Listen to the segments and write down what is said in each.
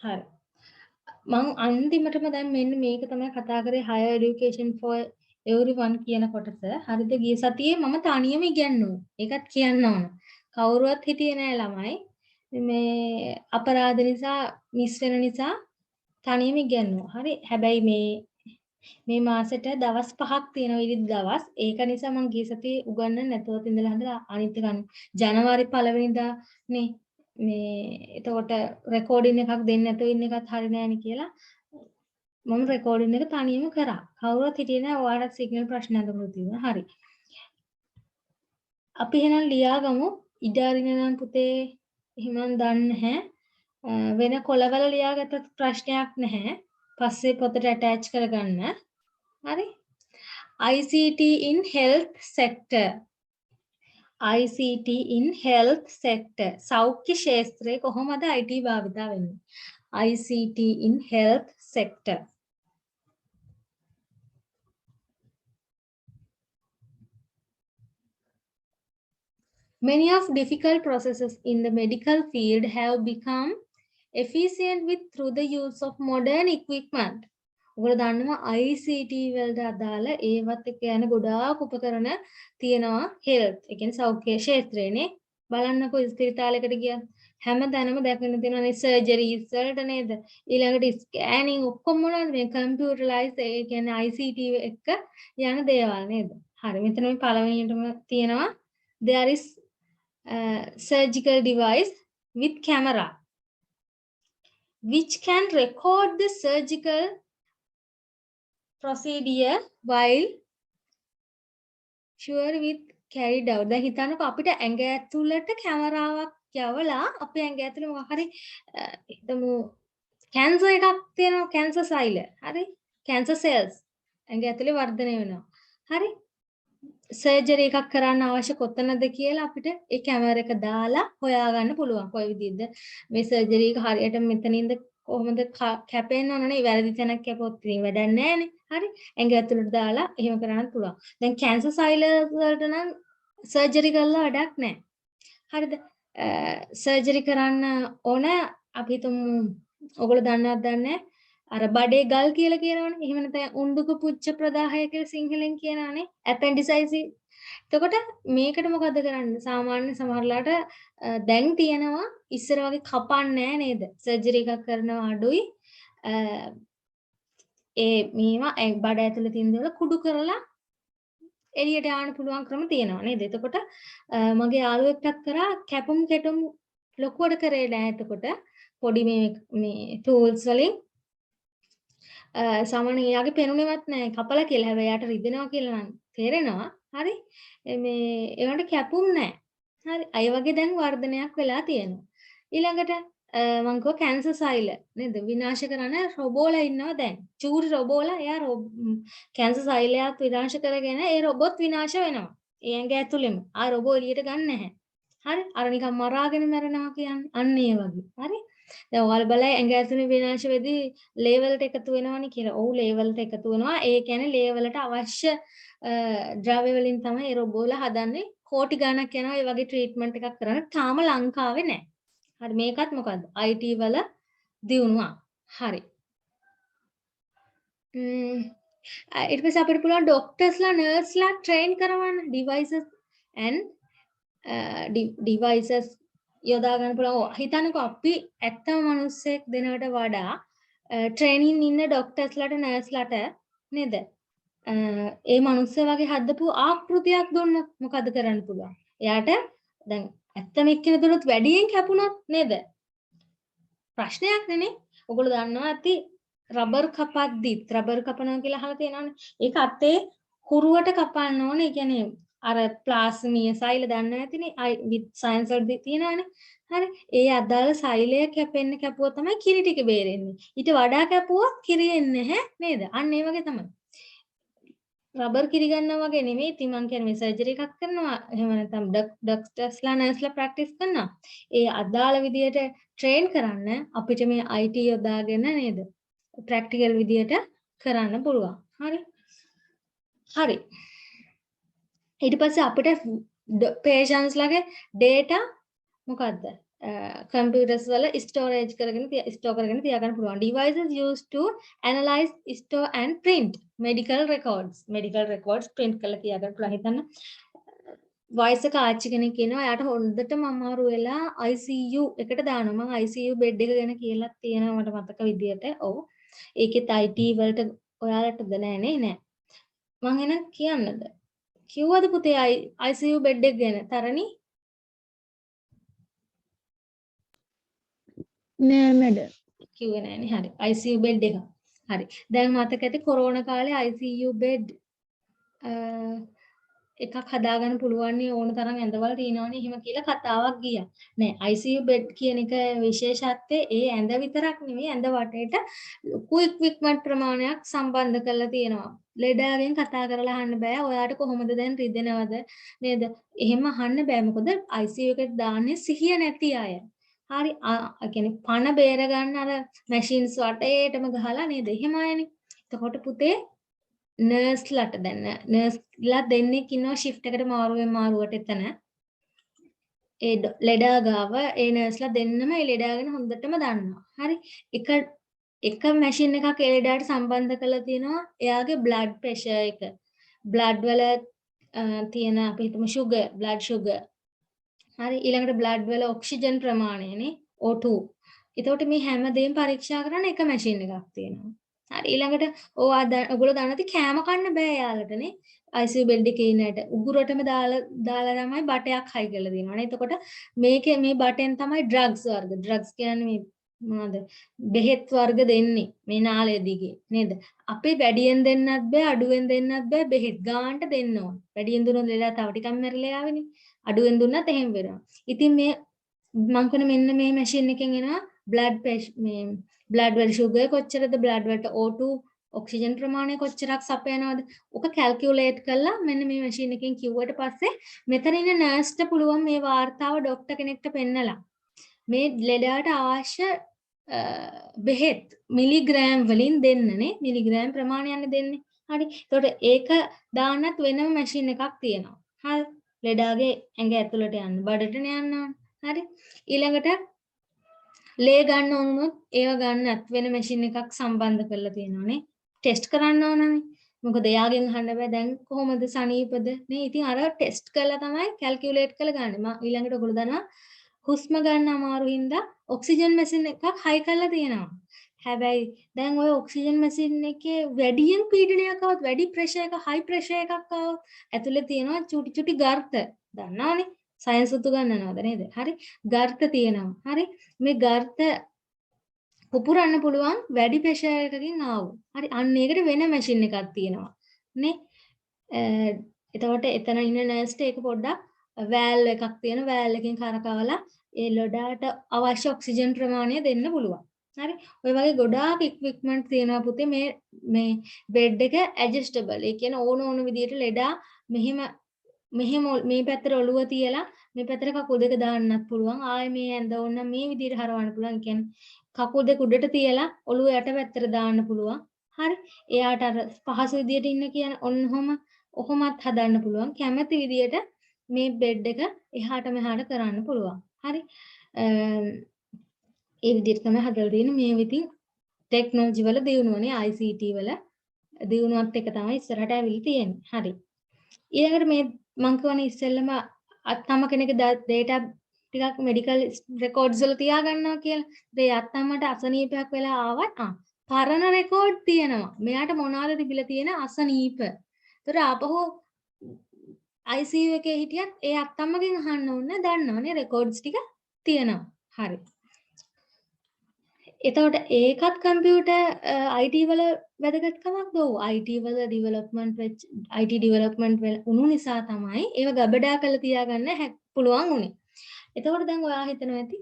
හරි. මං අන්තිමටම දැන් මෙන්න මේක තමයි කතා කරේ higher education for everyone කියන කොටස. හරිද? ගිය සතියේ මම තනියම ඉගෙනුවා. ඒකත් කියන්න ඕන. කවුරුවත් හිටියේ නෑ ළමයි. මේ අපරාධ නිසා මිස් වෙන නිසා තනියම ඉගෙනුවා. හරි. හැබැයි මේ මාසෙට දවස් 5ක් තියෙනවා ඉරිදි දවස්. ඒක නිසා මං ගිය සතියේ උගන්වන්න නැතුවත් ඉඳලා හඳලා අනිත් එක ජනවාරි 1 වෙනිදා නේ මේ එතකොට රෙකෝඩින් එකක් දෙන්න නැතුව ඉන්න එකත් හරි නෑනේ කියලා මම රෙකෝඩින් එක තනියම කරා. කවුරුත් හිටියේ නෑ. ඔයාලට සිග්නල් ප්‍රශ්න අඳුරලා තියෙනවා. හරි. අපි එහෙනම් ලියාගමු. ඉඩ අරින්න නම් පුතේ එහෙනම් දන්නේ නැහැ. වෙන කොළවල ලියාගත්තත් ප්‍රශ්නයක් නැහැ. පස්සේ පොතට ඇටච් කරගන්න. හරි. ICT in health sector. ICT in health sector. සෞඛ්‍ය ක්ෂේත්‍රයේ කොහොමද IT භාවිතා වෙන්නේ? ICT in health sector. Many of difficult processes in the medical field have become efficient with through the use of modern equipment. ඔයගොල්ලෝ දන්නවා ICT වලට අදාළ ඒවත් එක්ක යන ගොඩාක් උපකරණ තියෙනවා health. ඒ කියන්නේ සෞඛ්‍ය ක්ෂේත්‍රයේනේ. බලන්නකෝ ස්පිරිතාලයකට ගියත් හැමතැනම දැකගෙන තියෙනවානේ surgeries වලට නේද? ඊළඟට scanning ඔක්කොම මොනවද මේ computerized ඒ කියන්නේ ICT එක්ක යන දේවල් නේද? හරි. මෙතන මේ පළවෙනියටම තියෙනවා there is surgical device with camera which can record the surgical procedure while sure with carried out. දැන් හිතන්නකෝ අපිට ඇඟ ඇතුළට කැමරාවක් යවලා අපේ ඇඟ ඇතුළේ මොකක් හරි හිතමු කැන්සර් එකක් තියෙනවා කැන්සර් සෛල. හරි? කැන්සර් සෙල්ස් ඇඟ ඇතුළේ වර්ධනය වෙනවා. හරි? සර්ජරි එකක් කරන්න අවශ්‍ය කොතනද කියලා අපිට ඒ කැමරා එක දාලා හොයාගන්න පුළුවන්. කොයි විදිහද මේ සර්ජරි එක හරියට මෙතනින්ද කොහොමද කැපෙන්න ඕනනේ වැරදි තැනක් කැපුවොත් ඉතින් වැඩක් නැහැනේ. හරි? ඇඟ ඇතුළට දාලා එහෙම කරන්න පුළුවන්. දැන් කැන්සර් සෛල වලට නම් සර්ජරි කරලා වැඩක් නැහැ. හරිද? සර්ජරි කරන්න ඕන අපි හිතමු ඔයගොල්ලෝ දන්නවද දන්නේ අර බඩේ ගල් කියලා කියනවනේ. එහෙම නැත්නම් උණ්ඩුක පුච්ච ප්‍රදාහය කියලා සිංහලෙන් කියනවනේ. ඇපෙන්ඩිසයිසි. එතකොට මේකට මොකද කරන්නේ? සාමාන්‍ය සමහරලාට දැන් තියෙනවා ඉස්සර වගේ කපන්නේ නේද? සර්ජරි එකක් කරනවා අඩුයි. ඒ මේවා බඩ ඇතුලේ තියෙන දේවල් කුඩු කරලා එළියට යවන්න පුළුවන් ක්‍රම තියෙනවා නේද? එතකොට මගේ යාළුවෙක්ටත් කරා කැපුම් කැටුම් ලොකුවට කරේ නෑ. එතකොට පොඩි මේ ටූල්ස් වලින් සාමාන්‍යයෙන් එයාගේ පෙනුනේවත් නෑ කපලා කියලා. හැබැයි එයාට රිදෙනවා කියලා නම් තේරෙනවා. හරි? මේ ඒවට කැපුම් නෑ. හරි? අය වගේ දැන් වර්ධනයක් වෙලා තියෙනවා. ඊළඟට මම කිව්වා කැන්සර් සෛල නේද? විනාශ කරන රොබෝලා ඉන්නවා දැන්. චූරි රොබෝලා එයා කැන්සර් සෛලයක් විනාශ කරගෙන ඒ රොබොට් විනාශ වෙනවා. ඒ ඇඟ ඇතුළෙම. ආ රොබෝ එළියට ගන්න නැහැ. හරි? අර නිකන් මරාගෙන මැරෙනවා කියන්නේ. අන්න ඒ වගේ. හරි? දැන් ඔයාලා බලයි ඇඟ ඇතුලේ විනාශ වෙදී ලේවලට එකතු වෙනවනේ කියලා. ඔව් ලේවලට එකතු වෙනවා. ඒ කියන්නේ ලේවලට අවශ්‍ය ද්‍රව්‍ය වලින් තමයි ඒ රොබෝලා හදන්නේ. කෝටි ගණක් යනවා ඒ වගේ ට්‍රීට්මන්ට් එකක් කරන්න. තාම ලංකාවේ නැහැ. හරි මේකත් මොකද්ද? IT වල දියුණුවක්. හරි. ඊට පස්සේ අපිට පුළුවන් ඩොක්ටර්ස්ලා නර්ස්ලා ට්‍රේන් කරවන්න devices and devices යොදා ගන්න පුළුවන්. හිතන්නකෝ අපි ඇත්තම මිනිස්සෙක් දෙනවට වඩා ට්‍රේනින් ඉන්න ඩොක්ටර්ස්ලාට නර්ස්ලාට නේද? ඒ මිනිස්සු වගේ හදපු ආකෘතියක් දුන්නොත් මොකද කරන්න පුළුවන්? එයාට දැන් ඇත්තම එක්කෙනෙක් දුන්නොත් වැඩියෙන් කැපුණොත් නේද? ප්‍රශ්නයක් නෙනේ. ඔයගොල්ලෝ දන්නවා ඇති රබර් කපද්දිත් රබර් කපනවා කියලා අහලා තියෙනවනේ. ඒක අතේ හුරුවට කපන්න ඕනේ. ඒ කියන්නේ අර ප්ලාස්මීය සෛල දන්නා ඇතිනේ. විත් සයන්ස් වලදී තියෙනවනේ. හරි. ඒ අදාළ සෛලය කැපුවා තමයි කිරි ටික බේරෙන්නේ. ඊට වඩා කැපුවොත් කිරි එන්නේ නැහැ නේද? අන්න ඒ වගේ තමයි. රබර් කිරි ගන්නවා වගේ නෙමෙයි. ඉතින් මං කියන්නේ මේ සර්ජරි එකක් කරනවා. එහෙම නැත්නම් ඩොක්ටර්ස්ලා නර්ස්ලා ප්‍රැක්ටිස් කරනවා. ඒ අදාළ විදියට ට්‍රේන් කරන්න අපිට මේ IT යොදාගෙන නේද? ප්‍රැක්ටිකල් විදියට කරන්න පුළුවන්. හරි. හරි. ඊට පස්සේ අපිට patients ලගේ data මොකද්ද? computers වල storage කරගෙන store කරගෙන තියාගන්න පුළුවන්. Devices used to analyze, store and print medical records print කරලා තියාගන්න පුළුවන්. හිතන්න වයසක ආච්චි කෙනෙක් ඉන්නවා. එයාට හොඳටම අමාරු වෙලා ICU එකට දානවා. මම ICU බෙඩ් එක ගැන කියලා තියෙනවා මට මතක විදියට. ඔව්. ඒකෙත් IT වලට ඔයාලටද නෑනේ නෑ. මං එන කියන්නද? කිව්වද පුතේ ICU බෙඩ් එක ගැන? තරණි? නෑ මැඩම්. කිව්වේ නෑනේ. හරි. ICU බෙඩ් එක. හරි. දැන් මතක ඇති කොරෝනා කාලේ ICU බෙඩ් එකක් හදාගන්න පුළුවන් නේ ඕන තරම් ඇඳවල තියෙනවනේ එහෙම කියලා කතාවක් ගියා. නෑ ICU බෙඩ් කියන එක විශේෂත්වය ඒ ඇඳ විතරක් නෙමෙයි ඇඳ වටේට ලොකු ඉක්විප්මන්ට් ප්‍රමාණයක් සම්බන්ධ කරලා තියෙනවා. ලෙඩාගෙන් කතා කරලා අහන්න බෑ. ඔයාට කොහොමද දැන් රිදෙනවද නේද? එහෙම අහන්න බෑ. මොකද ICU එකට දාන්නේ සිහිය නැති අය. හරි කියන්නේ පණ බේර ගන්න අර මැෂින්ස් වටේටම ගහලා නේද? එහෙම අයනේ. එතකොට පුතේ නර්ස්ලාට දැන් නර්ස්ලා දෙන්නෙක් ඉන්නවා shift එකට මාරුවට එතන. ඒ ලෙඩා ගාව ඒ නර්ස්ලා දෙන්නම ඒ ලෙඩාගෙන හොඳටම දන්නවා. හරි. එක මැෂින් එකක් ඒ ලෙඩාට සම්බන්ධ කරලා තියෙනවා. එයාගේ blood pressure එක. blood වල තියෙන අපි හිතමු sugar, blood sugar. හරි ඊළඟට blood වල ඔක්සිජන් ප්‍රමාණයනේ O2. එතකොට මේ හැම දෙයක්ම පරීක්ෂා කරන එක මැෂින් එකක් තියෙනවා. හරි ඊළඟට ඔයගොල්ලෝ දන්නවද කෑම කන්න බෑ යාලටනේ ICU බෙඩ් එකේ ඉන්නට උගුරටම දාලා තමයි බටයක් හයි කරලා දෙනවනේ. එතකොට මේකේ මේ බටෙන් තමයි ඩ්‍රග්ස් වර්ග. ඩ්‍රග්ස් කියන්නේ මේ මොනවද? බෙහෙත් වර්ග දෙන්නේ මේ නාලය දිගේ නේද? අපි වැඩියෙන් දෙන්නත් බෑ අඩුවෙන් දෙන්නත් බෑ බෙහෙත් ගානට දෙන්න ඕන. වැඩියෙන් දුන්නොත් ලෙඩා තව ටිකක් මැරිලා යාවෙනේ. අඩුවෙන් දුන්නත් එහෙම වෙනවා. ඉතින් මේ මං කියන මෙන්න මේ මැෂින් එකෙන් එනවා blood pressure මේ blood වල sugar කොච්චරද blood වලට O2 ඔක්සිජන් ප්‍රමාණය කොච්චරක් සපයනවද ඔක කැල්කියුලේට් කරලා මෙන්න මේ මැෂින් එකෙන් කිව්වට පස්සේ මෙතන ඉන්න නර්ස්ට පුළුවන් මේ වාර්තාව ડોක්ටර් කෙනෙක්ට පෙන්නලා මේ ලෙඩාට අවශ්‍ය බෙහෙත් මිලිග්‍රෑම් වලින් දෙන්නනේ මිලිග්‍රෑම් ප්‍රමාණයක් දෙන්නේ හරි එතකොට ඒක දාන්නත් වෙනම මැෂින් එකක් තියෙනවා හරි ලෙඩාගේ ඇඟ ඇතුළට යන්න බඩටනේ යන්න හරි ඊළඟට ලේ ගන්න ඕනොත් ඒව ගන්නත් වෙන මැෂින් එකක් සම්බන්ධ කරලා තියෙනවානේ ටෙස්ට් කරන්න ඕනනේ මොකද එයාගෙන් අහන්න බෑ දැන් කොහොමද සනීපද නේ ඉතින් අර ටෙස්ට් කරලා තමයි කැල්කියුලේට් කරලා ගන්න මම ඊළඟට ඔයගොල්ලෝ දන්නවා හුස්ම ගන්න අමාරු හින්දා ඔක්සිජන් මැෂින් එකක් හයි කරලා තියෙනවා හැබැයි දැන් ඔය ඔක්සිජන් මැෂින් එකේ වැඩියෙන් පීඩනයක් આવත් වැඩි ප්‍රෙෂර් එක හයි ප්‍රෙෂර් එකක් આવත් ඇතුලේ තියෙනවා චුටි චුටි ගර්ත දන්නවනේ සයන්ස් උතු ගන්නවද නේද හරි ගර්ත තියෙනවා හරි මේ ගර්ත පුපුරන්න පුළුවන් වැඩි ප්‍රෙෂර් එකකින් ආවොත් හරි අන්න ඒකට වෙන මැෂින් එකක් තියෙනවා නේ එතකොට එතන ඉන්න නර්ස්ට ඒක පොඩ්ඩක් වෑල්ව් එකක් තියෙන වෑල්ව් එකකින් කරකවලා ඒ ලොඩාට අවශ්‍ය ඔක්සිජන් ප්‍රමාණය දෙන්න පුළුවන් හරි ඔය වගේ ගොඩාක් ඉක්විප්මන්ට් තියෙනවා පුතේ මේ බෙඩ් එක ඇඩ්ජස්ටබල් ඒ කියන්නේ ඕන විදිහට ලෙඩා මෙහෙම මේ පැත්තට ඔළුව තියලා මේ පැත්තට කකුල් දෙක දාන්නත් පුළුවන් ආයේ මේ ඇඳ ඕන මේ විදිහට හරවන්න පුළුවන් කියන්නේ කකුල් දෙක උඩට තියලා ඔළුව යට පැත්තට දාන්න පුළුවන් හරි එයාට අර පහසු විදිහට ඉන්න කියන ඔහොමත් හදන්න පුළුවන් කැමති විදිහට මේ බෙඩ් එක එහාට මෙහාට කරන්න පුළුවන් හරි ඒ විදිහට තමයි හදලා තියෙන්නේ මේ විදිහින් ටෙක්නොලොජි වල දියුණුවනේ ICT වල දියුණුවත් එක තමයි ඉස්සරහට ඇවිල්ලා තියෙන්නේ හරි ඊළඟට මේ මම කියවනේ ඉස්සෙල්ලම අත්තම්ම කෙනෙක් data ටිකක් මෙඩිකල් රෙකෝඩ්ස් වල තියාගන්නවා කියලා. ඒ අත්තම්මට අසනීපයක් වෙලා ආවත් පරණ රෙකෝඩ් තියෙනවා. මෙයාට මොනවාද තිබිලා තියෙන අසනීප. ඒතර ආපහු ICU එකේ හිටියත් ඒ අත්තම්මගෙන් අහන්න ඕනේ දන්නවනේ රෙකෝඩ්ස් ටික තියෙනවා. හරි. එතකොට ඒකත් කම්පියුටර් IT වල වැදගත්කමක් දෝ IT වල IT ඩෙවලොප්මන්ට් වල උණු නිසා තමයි ඒව ගබඩා කරලා තියාගන්න පුළුවන් උනේ. එතකොට දැන් ඔයා හිතනවා ඇති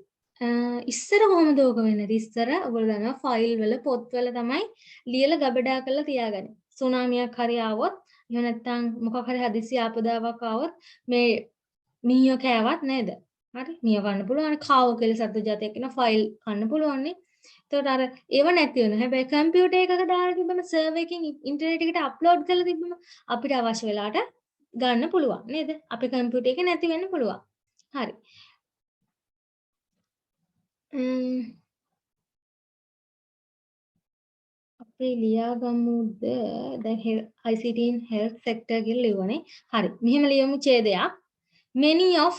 ඉස්සර කොහොමද ඕක වෙන්නේ? ඉස්සර ඔයගොල්ලෝ දන්නවා ෆයිල් වල පොත් වල තමයි ලියලා ගබඩා කරලා තියාගන්නේ. සුනාමියක් හරි ආවොත් එහෙම නැත්නම් මොකක් හරි හදිසි ආපදාවක් ආවොත් මේ මීයෝ කෑවත් නේද? හරි මීයෝ කන්න පුළුවන්. කාවෝ කියලා සත්තු జాතියක් ඉන්න ෆයිල් කන්න පුළුවන් නේ. එතකොට අර ඒව නැති වෙනවා. හැබැයි කම්පියුටර් එකක දාලා තිබ්බම සර්වර් එකකින් ඉන්ටර්නෙට් එකට අප්ලෝඩ් කරලා තිබ්බම අපිට අවශ්‍ය වෙලාවට ගන්න පුළුවන් නේද? අපේ කම්පියුටර් එකේ නැති වෙන්න පුළුවන්. හරි. අපේ ලියාගමුද දැන් ICT in health sector කියලා ලියවනේ. හරි. මෙහෙම ලියමු ඡේදයක්. Many of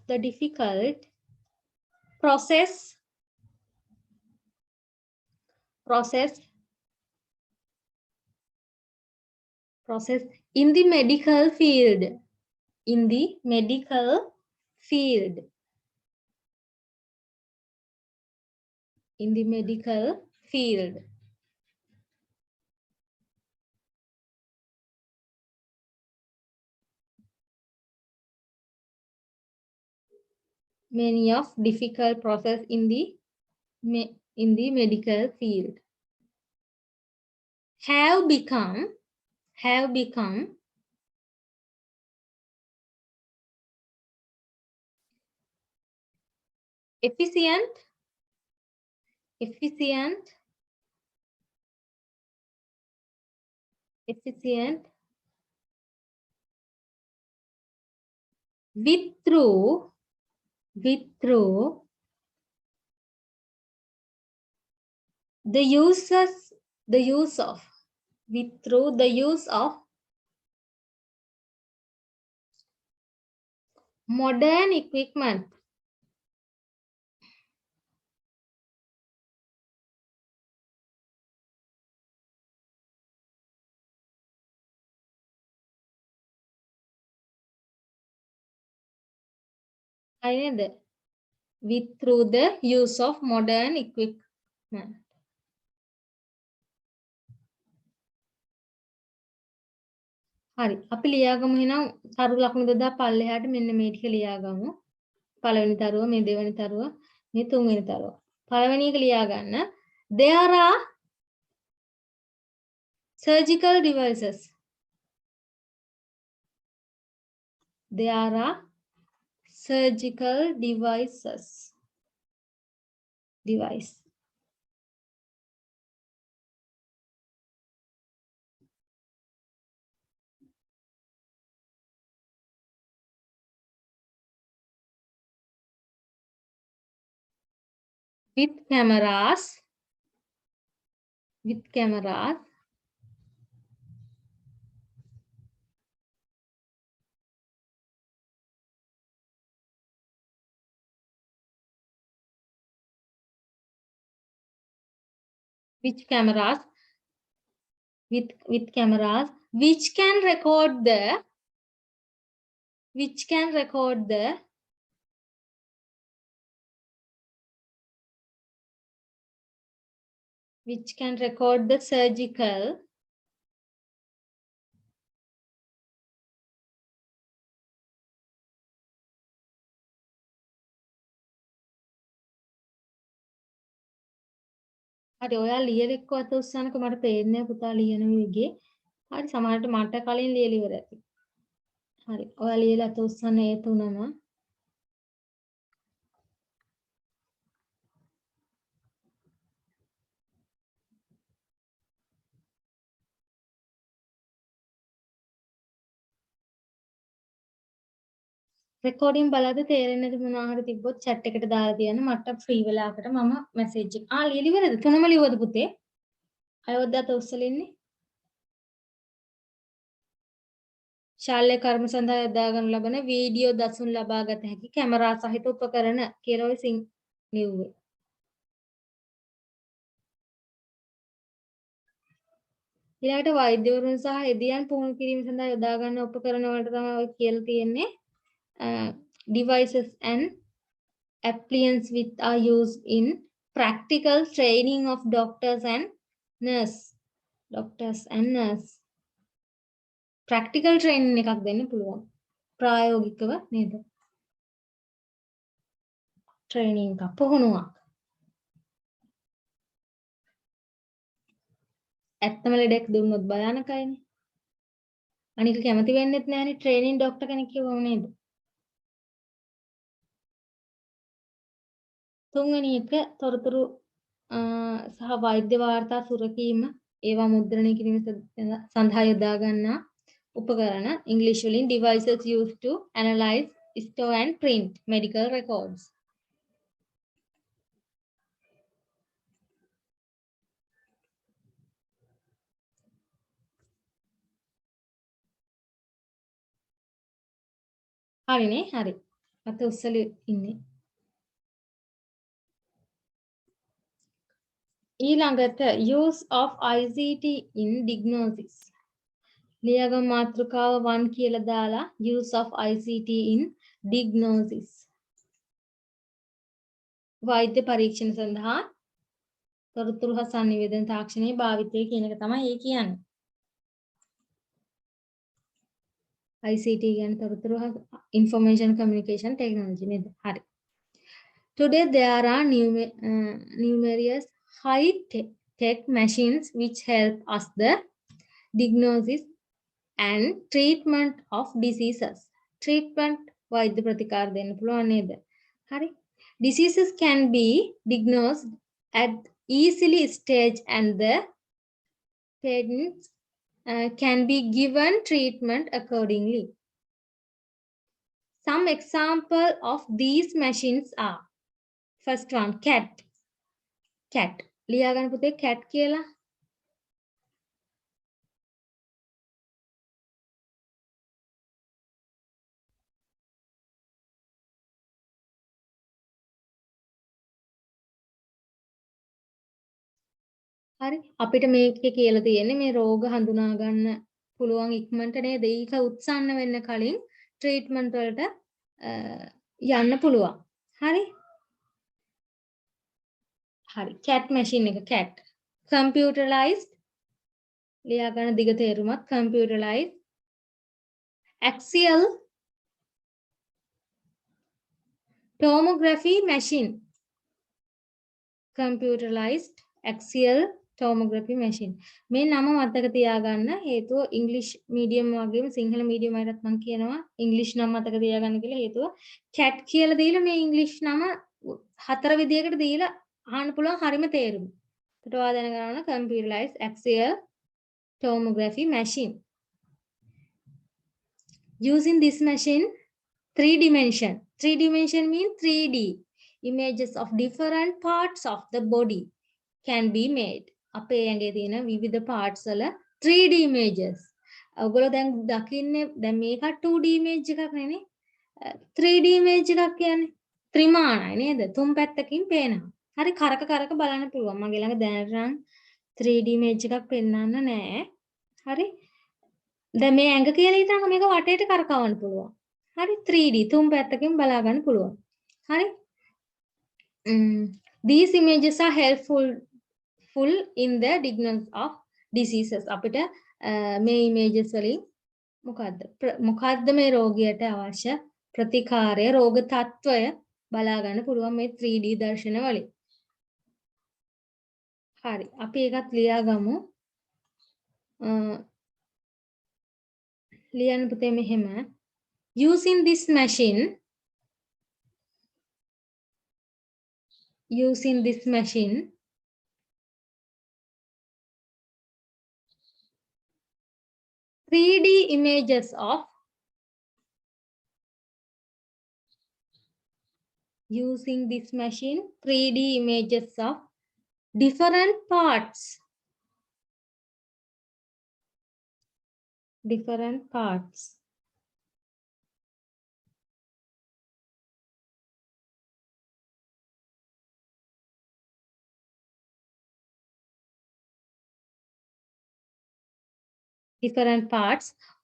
the difficult process in the medical field many of difficult process in the medical field have become efficient with through the use of modern equipment. Through the use of modern equipment. හරි. අපි ලියාගමු එහෙනම් තරු ලකුණු දෙදා පල්ලෙහාට මෙන්න මේ ටික ලියාගමු. පළවෙනි තරුව, මේ දෙවෙනි තරුව, මේ තුන්වෙනි තරුව. පළවෙනි එක ලියා ගන්න. There are surgical devices. With cameras which can record the surgical හරි ඔයා ලියලෙක්ව අත උස්සන්නකෝ මට පේන්නේ නැහැ පුතා ලියන විදිහේ. හරි සමහරට මට කලින් ලියලා ඉවර ඇති. හරි ඔයා ලියලා අත උස්සන්න ඒ තුනම. රෙකෝඩින් බලද්දි තේරෙන්නේ නැති මොනවා හරි තිබ්බොත් chat එකට දාලා තියන්න මට ෆ්‍රී වෙලාවකට මම මැසේජ් එක. ලියලා ඉවරද? තුනම ලියවද පුතේ? අයෝද්ද අත උස්සලා ඉන්නේ. ශාල්‍ය කර්ම සඳහා යොදා ගනු ලබන වීඩියෝ දසුන් ලබා ගත හැකි කැමරා සහිත උපකරණ කියලා ඔය ලිව්වේ. ඊළඟට වෛද්‍යවරුන් සහ එදියන් පුහුණු කිරීම සඳහා යොදා ගන්න උපකරණ වලට තමයි ඔය කියලා තියෙන්නේ. Devices and appliances which are used in practical training of doctors and nurse. Practical training එකක් දෙන්න පුළුවන්. ප්‍රායෝගිකව නේද? training එකක් පුහුණුවක්. ඇත්තම ලෙඩක් දුන්නොත් භයානකයිනේ. අනික කැමති වෙන්නෙත් නැහැනේ ට්‍රේනින් ડોක්ටර් කෙනෙක් කිව්වම නේද? තුන්වෙනි එක තොරතුරු සහ වෛද්‍ය වාර්තා සුරකීම ඒවා මුද්‍රණය කිරීම සඳහා යොදා ගන්නා උපකරණ English වලින් devices used to analyze, store and print medical records. හරිනේ හරි. අත උස්සලා ඉන්නේ. ඊළඟට use of ICT in diagnosis. ලියාගම් මාතෘකාව 1 කියලා දාලා use of ICT in diagnosis. වෛද්‍ය පරීක්ෂණ සඳහා තොරතුරු හා සංනිවේදන තාක්ෂණයේ භාවිතය කියන එක තමයි ඒ කියන්නේ. ICT කියන්නේ තොරතුරු හා information communication technology නේද? හරි. Today there are numerous high-tech machines which help us the diagnosis and treatment of diseases. Treatment වෛද්‍ය ප්‍රතිකාර දෙන්න පුළුවන් නේද? හරි. Diseases can be diagnosed at easily stage and the patients can be given treatment accordingly. Some example of these machines are first one cat. ලියා ගන්න පුතේ cat කියලා. හරි අපිට මේකේ කියලා තියෙන්නේ මේ රෝග හඳුනා ගන්න පුළුවන් ඉක්මනට නේද? ඒක උත්සන්න වෙන්න කලින් ට්‍රීට්මන්ට් වලට යන්න පුළුවන්. හරි? හරි. cat machine එක cat. Computerized ලියා ගන්න දිග තේරුමත් computerized axial tomography machine. Computerized axial tomography machine. මේ නම මතක තියාගන්න හේතුව ඉංග්‍රීසි මීඩියම් වගේම සිංහල මීඩියම් අයටත් මම කියනවා ඉංග්‍රීසි නම මතක තියාගන්න කියලා හේතුව cat කියලා දීලා මේ ඉංග්‍රීසි නම හතර විදියකට දීලා අහන්න පුළුවන් හරිම තේරුම. ඒකට ඔයා දැනගන්න computerized axial tomography machine. Using this machine 3 dimension. 3 dimension means 3D. Images of different parts of the body can be made. අපේ ඇඟේ තියෙන විවිධ parts වල 3D images. ඔයගොල්ලෝ දැන් දකින්නේ දැන් මේක 2D image එකක් නෙනේ. 3D image එකක් කියන්නේ ත්‍රිමාණයි නේද? තුන් පැත්තකින් පේනවා. හරි කරක බලන්න පුළුවන්. මගේ ළඟ දැනට නම් 3D image එකක් පෙන්වන්න නෑ. හරි. දැන් මේ ඇඟ කියලා හිතන්න මේක වටේට කරකවන්න පුළුවන්. හරි 3D තුන් පැත්තකින් බලා ගන්න පුළුවන්. හරි. These images are helpful in the diagnosis of diseases. අපිට මේ images වලින් මොකද්ද මේ රෝගියට අවශ්‍ය ප්‍රතිකාරය රෝග තත්වය බලා ගන්න පුළුවන් මේ 3D දර්ශන වලින්. හරි අපි ඒකත් ලියා ගමු. ලියන්න පුතේ මෙහෙම using this machine 3D images of using this machine 3D images of different parts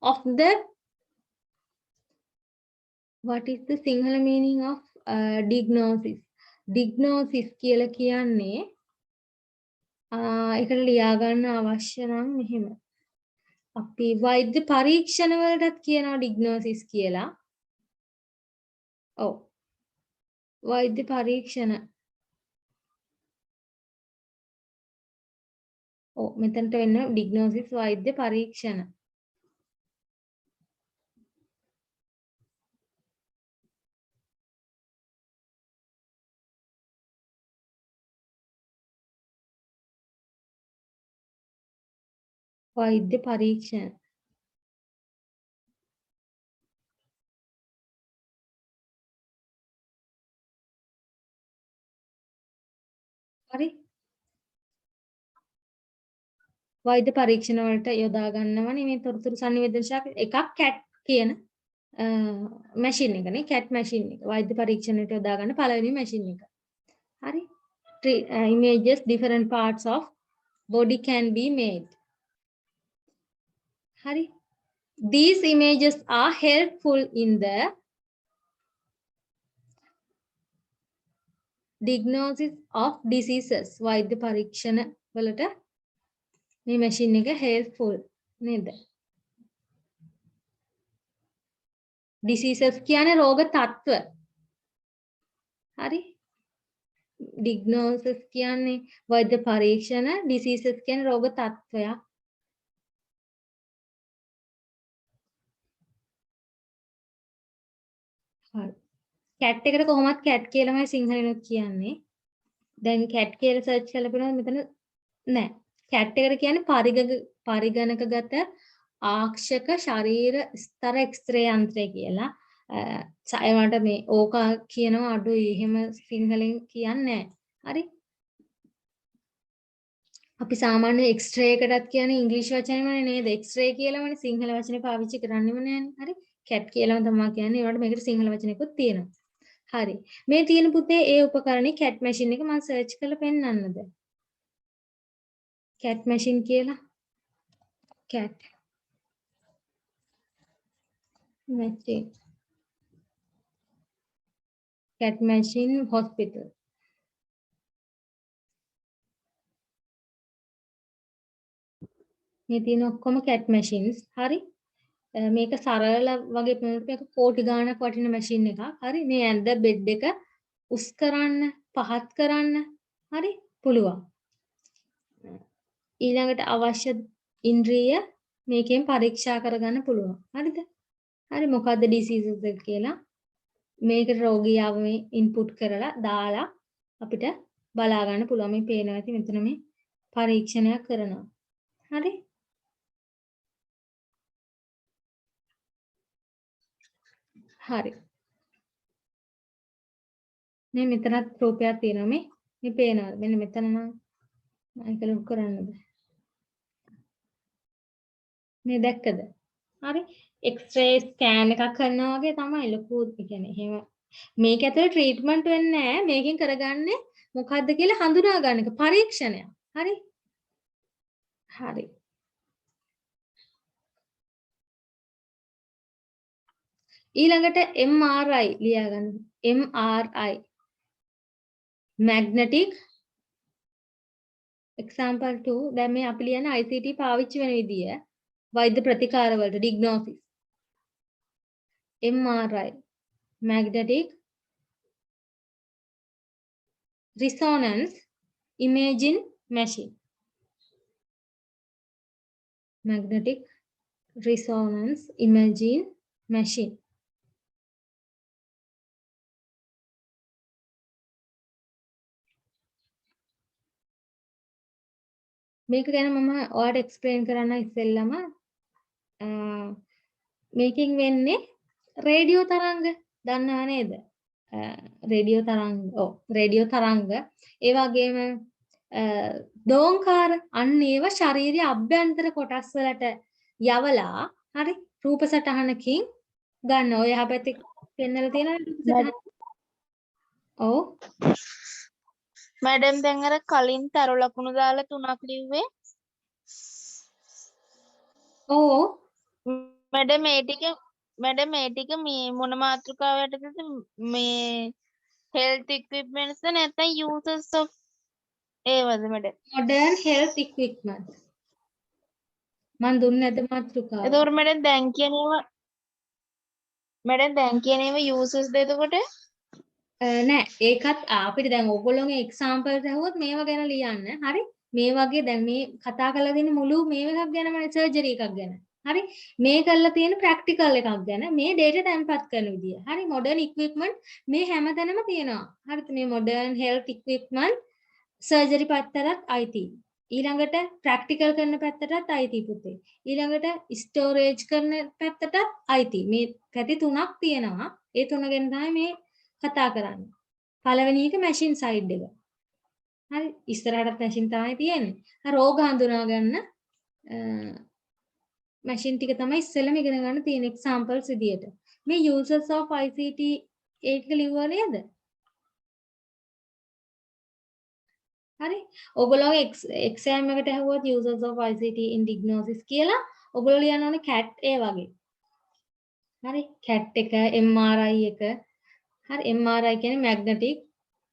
of the what is the Sinhala meaning of diagnosis කියලා කියන්නේ ඒකට ලියා ගන්න අවශ්‍ය නම් මෙහෙම අපි වෛද්‍ය පරීක්ෂණ වලටත් කියනවා diagnosis කියලා. ඔව් වෛද්‍ය පරීක්ෂණ ඔව් මෙතනට වෙන්න diagnosis වෛද්‍ය පරීක්ෂණ. වෛද්‍ය පරීක්ෂණ. හරි. වෛද්‍ය පරීක්ෂණ වලට යොදා ගන්නවනේ මේ තොරතුරු sannivedana ශාස්ත්‍රය. එකක් CAT කියන මැෂින් එකනේ. CAT මැෂින් එක. වෛද්‍ය පරීක්ෂණයට යොදා ගන්න පළවෙනි මැෂින් එක. හරි. Images different parts of body can be made. Hari. These images are helpful in the diagnosis of diseases. වෛද්‍ය පරීක්ෂණ වලට මේ මැෂින් එක helpful නේද? diseases කියන්නේ රෝග තත්ත්ව. හරි. diagnosis කියන්නේ වෛද්‍ය පරීක්ෂණ, diseases කියන්නේ රෝග තත්ත්වයක්. හරි. cat එකට කොහොමත් cat කියලාමයි සිංහලෙනුත් කියන්නේ. දැන් cat කියලා search කරලා බලනවා මෙතන නෑ. cat එකට කියන්නේ පරිගණකගත ආක්ෂක ශරීර ස්තර එක්ස්රේ යන්ත්‍රය කියලා. ඒවට මේ ඕකා කියනවා අඩුයි. එහෙම සිංහලෙන් කියන්නේ නෑ. හරි. අපි සාමාන්‍ය එක්ස්රේ එකටත් කියන්නේ ඉංග්‍රීසි වචනේමනේ නේද? එක්ස්රේ කියලාමනේ සිංහල වචනේ පාවිච්චි කරන්නේම නෑනේ. හරි. cat කියලාම තමයි කියන්නේ. ඒවට මේකට සිංහල වචනයකුත් තියෙනවා. හරි. මේ තියෙන පුතේ ඒ උපකරණේ cat machine එක මම search කරලා පෙන්නන්නද? cat machine කියලා. cat machine. cat machine hospital. මේ තියෙන ඔක්කොම cat machines. හරි. මේක සරල වගේ මේක කෝටි ගාණක් වටින මැෂින් එකක්. හරි. මේ ඇඳ බෙඩ් එක උස් කරන්න, පහත් කරන්න හරි පුළුවන්. ඊළඟට අවශ්‍ය ඉන්ද්‍රිය මේකෙන් පරීක්ෂා කරගන්න පුළුවන්. හරිද? හරි මොකද්ද diseases එක කියලා මේකට රෝගියාව මේ ඉන්පුට් කරලා දාලා අපිට බලා ගන්න පුළුවන්. මේ පේනවා ඇති මෙතන මේ පරීක්ෂණයක් කරනවා. හරි? හරි. මේ මෙතනත් රූපයක් තියෙනවා මේ පේනවද? මෙන්න මෙතන නම් ඒක ලොක් කරන්න බෑ. මේ දැක්කද? හරි. එක්ස්රේ ස්කෑන් එකක් කරනවා වගේ තමයි ලොකු කියන්නේ එහෙම මේක ඇතුලේ ට්‍රීට්මන්ට් වෙන්නේ නැහැ. මේකෙන් කරගන්නේ මොකද්ද කියලා හඳුනා ගන්න එක පරීක්ෂණයක්. හරි? හරි. ඊළඟට MRI ලියා ගන්න. MRI magnetic example 2 දැන් මේ අපි ලියන ICT පාවිච්චි වෙන විදිය වෛද්‍ය ප්‍රතිකාර වලට diagnosis MRI magnetic resonance imaging machine magnetic resonance imaging machine මේක ගැන මම ඔයාලට එක්ස්ප්ලেইন කරන්න ඉස්සෙල්ලම මේකෙන් වෙන්නේ රේඩියෝ තරංග දන්නව නේද? රේඩියෝ තරංග රේඩියෝ තරංග ඒ වගේම දෝංකාර අන්න ඒවා ශාරීරික අභ්‍යන්තර කොටස් වලට යවලා හරි රූප සටහනකින් ගන්න. ඔය යහපැත්තේ පෙන්නලා තියෙනවා. ඔව් මැඩම් දැන් අර කලින් තරු ලකුණු දාලා 3ක් ලිව්වේ. ඔව් මැඩම් මේ ටික මේ මොන මාතෘකාවටද මේ health equipments ද නැත්නම් uses of ඒවද මැඩම්? modern health equipment මන් දුන්නේ නැද මාතෘකාව. එතකොට මැඩම් දැන් කියන ඒවා uses ද එතකොට? නෑ ඒකත් අපිට දැන් ඕගොල්ලෝගේ එක්සැම්පල්ස් ඇහුවොත් මේවා ගැන ලියන්න. හරි? මේ වගේ දැන් මේ කතා කරලා තියෙන මුළු මේ එකක් ගැනමනේ සර්ජරි එකක් ගැන. හරි? මේ කරලා තියෙන ප්‍රැක්ටිකල් එකක් ගැන මේ data තැන්පත් කරන විදිය. හරි? modern equipment මේ හැමතැනම තියෙනවා. හරිද? මේ modern health equipment සර්ජරි පැත්තටත් අයිති. ඊළඟට ප්‍රැක්ටිකල් කරන පැත්තටත් අයිති පුතේ. ඊළඟට ස්ටෝරේජ් කරන පැත්තටත් අයිති. මේ පැති තුනක් තියෙනවා. ඒ තුන ගැන තමයි මේ කතා කරන්නේ. පළවෙනි එක මැෂින් සයිඩ් එක. හරි ඉස්සරහට මැෂින් තමයි තියෙන්නේ. රෝග හඳුනා ගන්න මැෂින් ටික තමයි ඉස්සෙල්ලම ඉගෙන ගන්න තියෙන එක්සැම්පල්ස් විදියට. මේ users of ICT ඒක ලිව්වා නේද? හරි ඔයගොල්ලෝ එක්සෑම් එකට ඇහුවොත් users of ICT in diagnosis කියලා ඔයගොල්ලෝ ලියන්න ඕනේ CAT ඒ වගේ. හරි CAT එක MRI එක හරි MRI කියන්නේ magnetic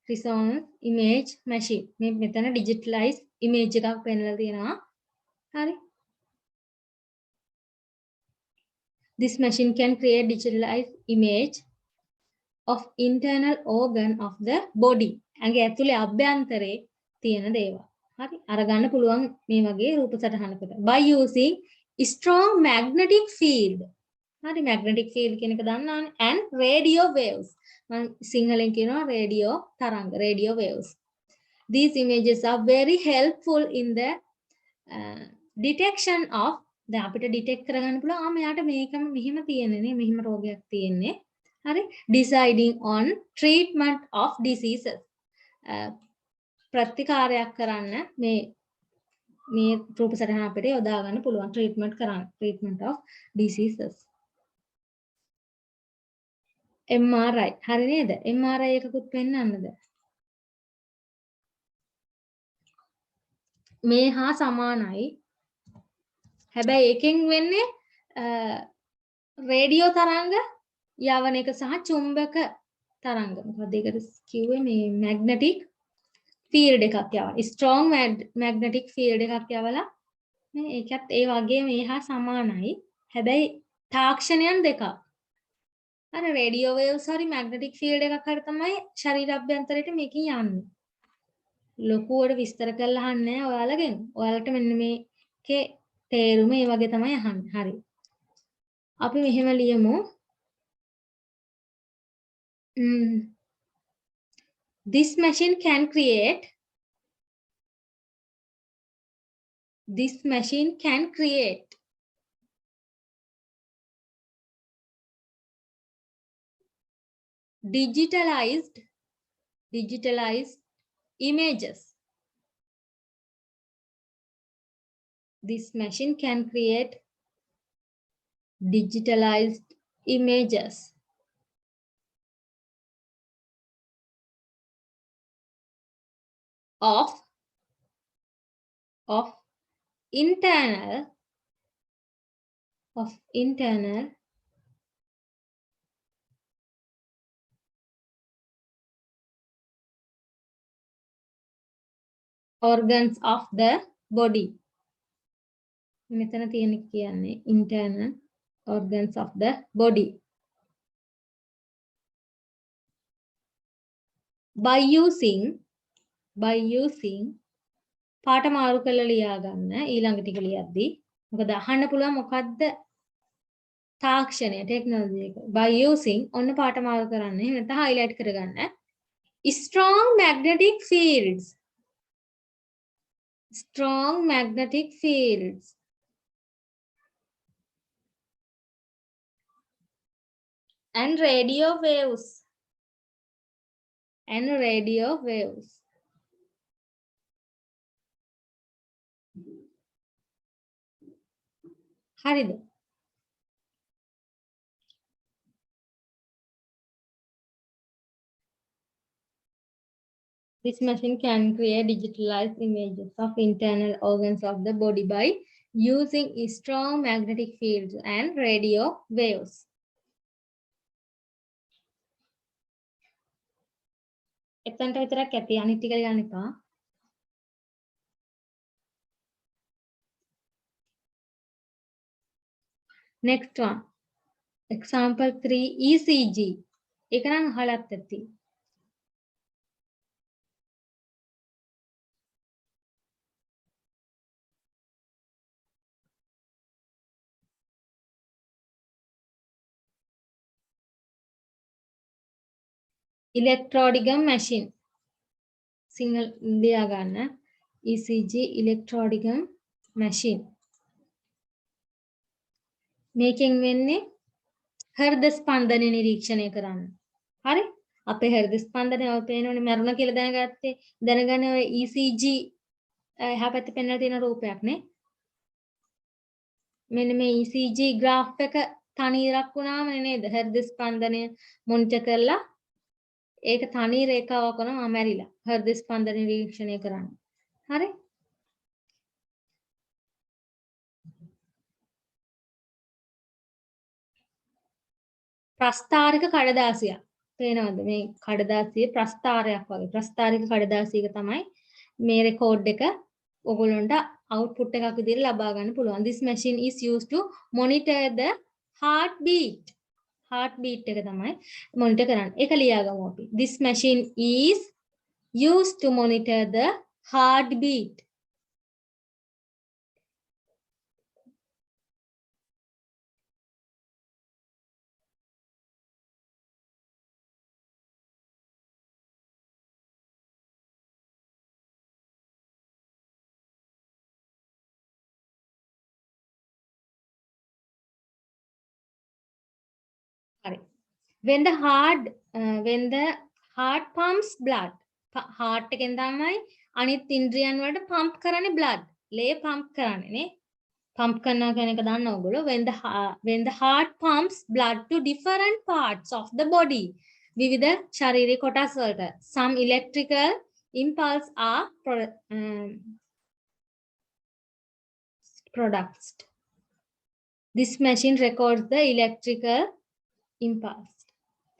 resonance image machine. මේ මෙතන digitalized image එකක් පෙන්වලා තියෙනවා. හරි this machine can create digitalized image of internal organ of the body. ඇඟේ ඇතුලේ අභ්‍යන්තරේ තියෙන දේවල්. හරි අරගන්න පුළුවන් මේ වගේ රූප සටහනකට. by using strong magnetic field. හරි magnetic field කියන එක දන්නවනේ and radio waves. මම සිංහලෙන් කියනවා radio තරංග radio waves. These images are very helpful in the detection of දැන් අපිට detect කරගන්න පුළුවන් මෙයාට මේකම මෙහිම තියෙන්නේ නේ මෙහිම රෝගයක් තියෙන්නේ. හරි deciding on treatment of diseases. ප්‍රතිකාරයක් කරන්න මේ රූප සටහන අපිට යොදා ගන්න පුළුවන් ට්‍රීට්මන්ට් කරන්න treatment of diseases. MRI හරි නේද? MRI එකකුත් පෙන්වන්නද? මේ හා සමානයි. හැබැයි එකෙන් වෙන්නේ රේඩියෝ තරංග යවන එක සහ චුම්බක තරංග. මොකද ඒකට කිව්වේ මේ මැග්නටික් ෆීල්ඩ් එකක් යවන. ස්ට්‍රෝං මැග්නටික් ෆීල්ඩ් එකක් යවලා මේ ඒකත් ඒ වගේ මේ හා සමානයි. හැබැයි තාක්ෂණයන් දෙකක්. අර රේඩියෝ වේව්ස් හරි මැග්නටික් ෆීල්ඩ් එකක් හරි තමයි ශරීර අභ්‍යන්තරයට මේකෙන් යන්නේ. ලොකුවට විස්තර කරලා අහන්නේ නැහැ ඔයාලගෙන්. ඔයාලට මෙන්න මේකේ තේරුම මේ වගේ තමයි අහන්නේ. හරි. අපි මෙහෙම ලියමු. This machine can create digitalized images. This machine can create digitalized images of internal organs of the body. මෙතන තියෙන කියන්නේ internal organs of the body. By using පාට මාරු කරලා ලියා ගන්න ඊළඟ ටික ලියද්දි. මොකද අහන්න පුළුවන් මොකද්ද තාක්ෂණය ටෙක්නොලොජි එක. By using ඔන්න පාට මාරු කරන්න. එහෙම නැත්නම් highlight කරගන්න. Strong magnetic fields. And radio waves. හරිද? This machine can create digitalized images of internal organs of the body by using strong magnetic fields and radio waves. එතනට විතරක් ඇති අනිත් ටික ලියන්න එපා. Next one. Example 3 ECG. ඒක නම් අහලත් ඇති. electrodigm machine. සිංහල ලියා ගන්න. ECG electrodigram machine. මේකෙන් වෙන්නේ හෘද ස්පන්දන නිරීක්ෂණය කරන්න. හරි? අපේ හෘද ස්පන්දනය ඔය පේනෝනේ මරුණ කියලා දැනගත්තේ. දැනගන්න ඔය ECG එහා පැත්තේ පෙන්වලා තියෙන රූපයක් නේ. මෙන්න මේ ECG graph එක තනි ඉරක් වුණාම නේද හෘද ස්පන්දනය මොනිටර් කරලා ඒක තනි රේඛාවක් වුණාම මැරිලා හෘද ස්පන්දන නිරීක්ෂණය කරන්න. හරි? ප්‍රස්ථාරික කඩදාසියක්. පේනවද මේ කඩදාසිය ප්‍රස්ථාරයක් වගේ. ප්‍රස්ථාරික කඩදාසියක තමයි මේ රෙකෝඩ් එක ඔයගොල්ලන්ට output එකක් විදිහට ලබා ගන්න පුළුවන්. This machine is used to monitor the heartbeat. heartbeat එක තමයි monitor කරන්නේ. ඒක ලියාගමු අපි. This machine is used to monitor the heartbeat. Sorry. When the heart pumps blood, heart එකෙන් තමයි අනිත් ඉන්ද්‍රියන් වලට pump කරන්නේ blood. ලේ pump කරන්නේ නේ. pump කරනවා කියන එක දන්න ඕගොල්ලෝ. When the heart pumps blood to different parts of the body. විවිධ ශාරීරික කොටස් වලට some electrical impulse are produced. This machine records the electrical impulse.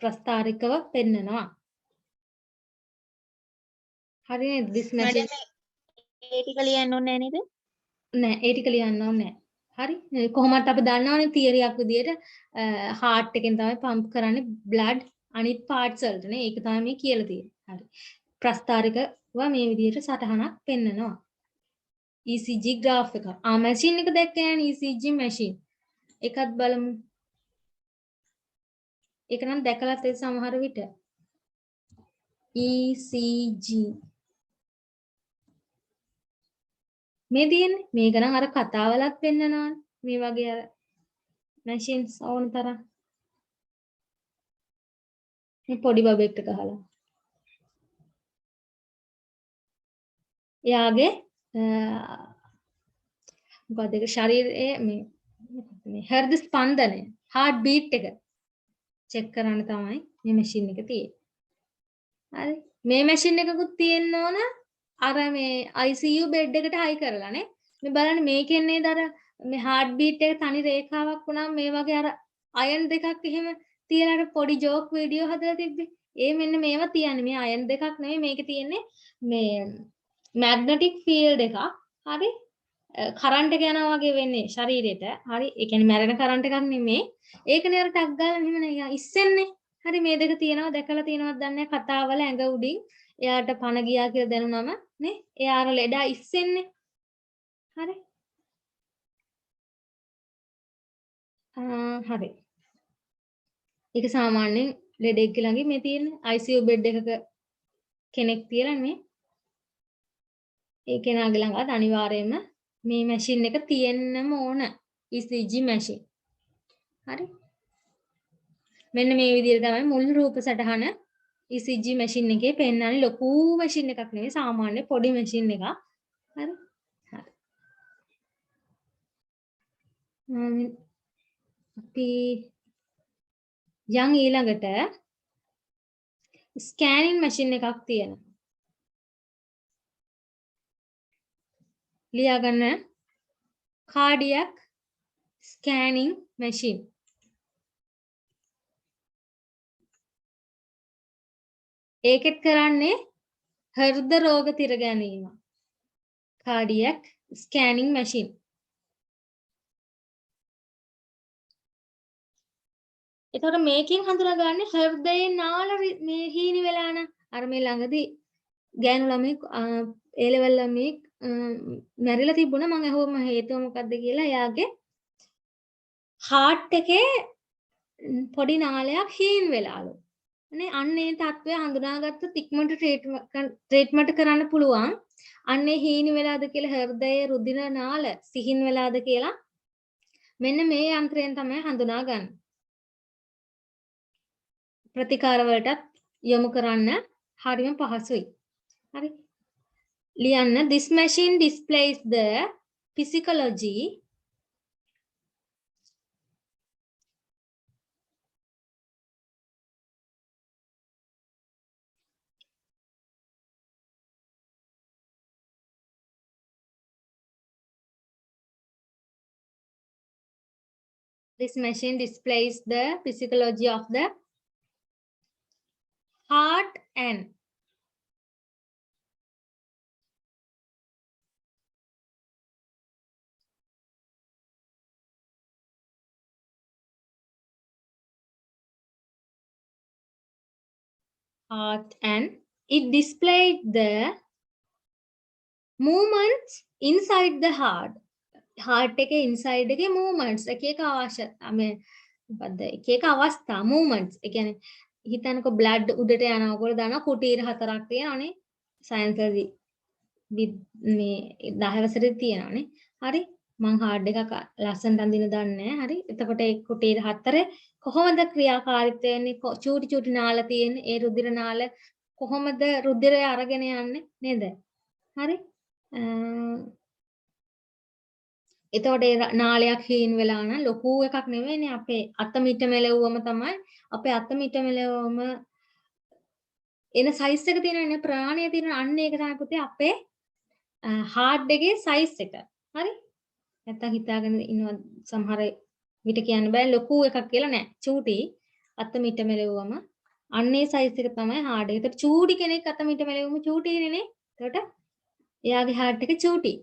ප්‍රස්ථාරිකව පෙන්නනවා. හරි නේද? This machine ඒ ටික ලියන්න ඕනේ නේද? නෑ ඒ ටික ලියන්න ඕනේ නෑ. හරි? කොහොමද අපි දන්නවනේ තියරියක් විදියට heart එකෙන් තමයි pump කරන්නේ blood අනිත් parts වලට නේ. ඒක තමයි මේ කියලා තියෙන්නේ. හරි. ප්‍රස්ථාරිකව මේ විදියට සටහනක් පෙන්නනවා. ECG graph එක. machine එක දැක්කේ නෑනේ ECG machine. එකත් බලමු. ඒක නම් දැකලා තියෙ සමහර විට ECG මේ තියෙන්නේ මේක නම් අර කතාවලත් පෙන්නනවා මේ වගේ අර machines ඕන තරම් මේ පොඩි බබෙක්ට ගහලා එයාගේ මොකද ඒක ශරීරයේ මේ හෘද ස්පන්දනය heart beat එක චෙක් කරන්න තමයි මේ මැෂින් එක තියෙන්නේ. හරි. මේ මැෂින් එකකුත් තියෙන්න ඕන අර මේ ICU බෙඩ් එකට හයි කරලා නේ. මේ බලන්න මේකෙන් නේද අර මේ heart beat එක තනි රේඛාවක් වුණාම මේ වගේ අර අයන් දෙකක් එහෙම තියලා අර පොඩි ජෝක් වීඩියෝ හදලා තිබ්බේ. ඒ මෙන්න මේවා තියන්නේ. මේ අයන් දෙකක් නෙවෙයි මේකේ තියෙන්නේ මේ magnetic field එකක්. හරි. කරන්ට් එක යනවා වගේ වෙන්නේ ශරීරෙට. හරි. ඒ කියන්නේ මැරෙන කරන්ට් එකක් නෙමෙයි. ඒකනේ අර ටක් ගාලා මෙහෙම නේ ඉස්සෙන්නේ. හරි මේ දෙක තියෙනවා දැකලා තියෙනවද දන්නේ නැහැ කතාවල ඇඟ උඩින් එයාට පණ ගියා කියලා දැනුනම නේ එයා අර ලෙඩා ඉස්සෙන්නේ. හරි. හරි. ඒක සාමාන්‍යයෙන් ලෙඩෙක්ගේ ළඟින් මේ තියෙන්නේ ICU බෙඩ් එකක කෙනෙක් තියලා මේ ඒ කෙනාගේ ළඟත් අනිවාර්යයෙන්ම මේ මැෂින් එක තියෙන්නම ඕන ECG මැෂින්. හරි. මෙන්න මේ විදිහට තමයි මුල් රූප සටහන ECG මැෂින් එකේ පෙන්නන්නේ ලොකු මැෂින් එකක් නෙවෙයි සාමාන්‍ය පොඩි මැෂින් එකක්. හරි. හරි. අපි යන් ඊළඟට ස්කෑනින් මැෂින් එකක් තියෙනවා. ලියාගන්න cardiac scanning machine. ඒකෙත් කරන්නේ හෘද රෝග තිර ගැනීම. cardiac scanning machine. එතකොට මේකෙන් හඳුනාගන්නේ හෘදයේ නාල මේ හීනි වෙලා නම් අර මේ ළඟදී ගෑනු ළමෙක් ඒ ලෙවල් ළමෙක් මැරිලා තිබුණා මම අහුවම හේතුව මොකද්ද කියලා එයාගේ heart එකේ පොඩි නාලයක් හීන් වෙලාලු. අනේ අන්න ඒ තත්ත්වය හඳුනාගත්තොත් ඉක්මනට ට්‍රීට්මන්ට් කරන්න පුළුවන්. අන්නේ හීනි වෙලාද කියලා හෘදයේ රුධිර නාල සිහින් වෙලාද කියලා මෙන්න මේ යන්ත්‍රයෙන් තමයි හඳුනා ගන්න. ප්‍රතිකාර වලටත් යොමු කරන්න හරිම පහසුයි. හරි. ලියන්න this machine displays the physiology this machine displays the physiology of the heart and it displayed the movements inside the heart. heart එකේ inside එකේ movements එක එක මොකද්ද එක එක අවස්ථා movements ඒ කියන්නේ හිතන්නකො blood උඩට යනවා ඔයගොල්ලෝ දන්නවා කුටීර 4ක් තියෙනවානේ සයන්ස් වලදී මේ 10 වසරේ තියෙනවානේ හරි මං හાર્ඩ් එකක් ලස්සනට අඳින දන්නේ හරි එතකොට ඒ කුටීර 4 කොහොමද ක්‍රියාකාරීත්වය වෙන්නේ චූටි චූටි නාල තියෙන්නේ ඒ රුධිර නාල කොහොමද රුධිරය අරගෙන යන්නේ නේද හරි එතකොට ඒ නාලයක් හීන් වෙලා නම් ලොකු එකක් නෙවෙයිනේ අපේ අත මිට මෙලවුවම තමයි අපේ අත මිට මෙලවුවම එන සයිස් එක තියෙනනේ ප්‍රාණය තියෙන අන්න ඒක තමයි පුතේ අපේ හાર્ඩ් එකේ සයිස් එක. හරි? නැත්තම් හිතාගෙන ඉන්නවා සමහර විට කියන්න බෑ ලොකු එකක් කියලා නෑ. චූටි අත මිට මෙලවුවම අන්නේ සයිස් එක තමයි හાર્ඩ් එක. ඒතර චූටි කෙනෙක් අත මිට මෙලවුවම චූටිනේ නේ. ඒකට එයාගේ හાર્ට් එක චූටි.